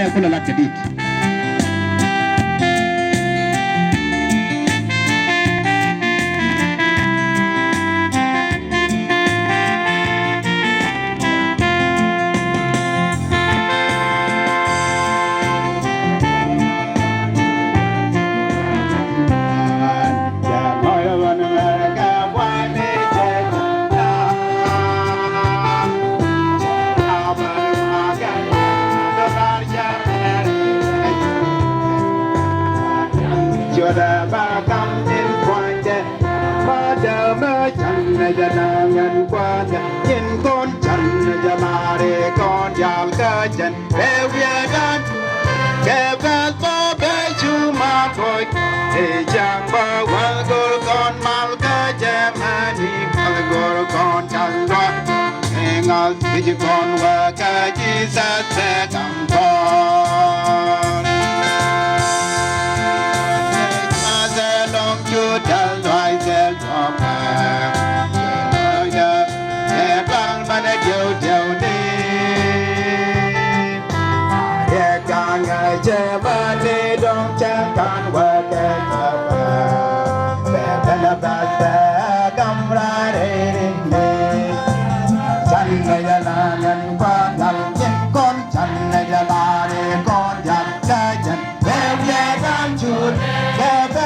Mana kula lak jadid. Joda bakam in kwanje, pada macam jangan kwanje, in kon chan jamare kon jal kajen, bewiadan, kebel bo becuma boy, jang bawa gol kon mal kajem ani mal gol kon chalwa, engal biji kon wa kaji sate kampon. Tell why tell papa bang man tell đi càng ngày che ba đi đông cha càng qua cái papa bé là ba bé cầm ra đi chân này là nhân qua làm những con chân này là để con dặn cái chân bé bé đang chuột bé bé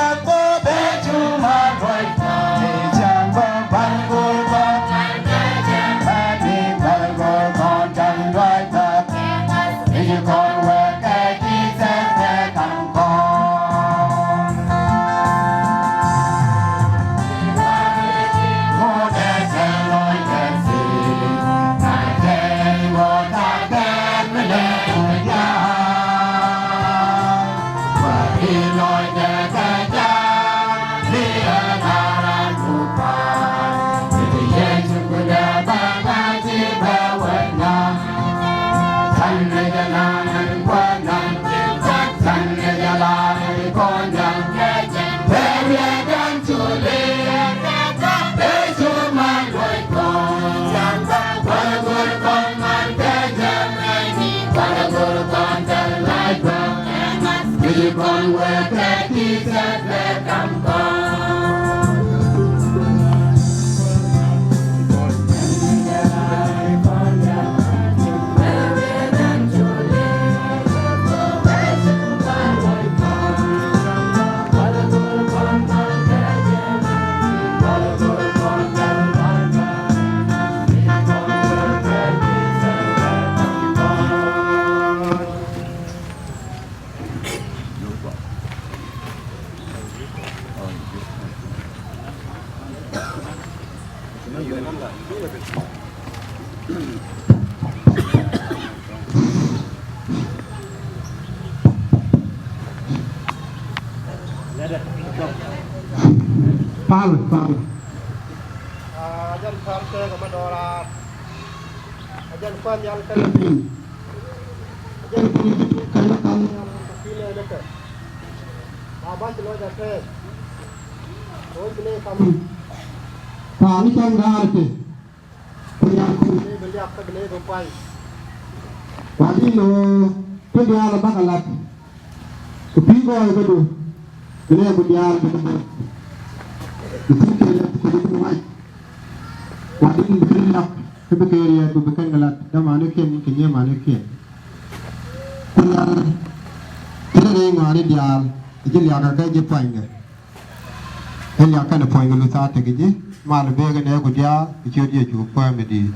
con quê cái chi sẽ về cầm con. Pal. Ajan sampai ke Madura. Ajan pan yang kan. Ajan kan yang pilih dekat. Abang celo jatuh. Oh pilih kamu. Pani canggar ke. Beli apa beli rupai. Pani lo kerja lepas kalat. Kepi kau itu tu. Beli kerja betul. Itu kerja betul mai. Pani beli nak. Kepi kerja tu bukan kalat. Dah mana kian kerja mana kian. Kita ni mana dia. Jadi lihat kerja je poinnya. Lihat kan poin kalau saat kerja. Malu bega ni aku dia, ikut dia cuba mesti.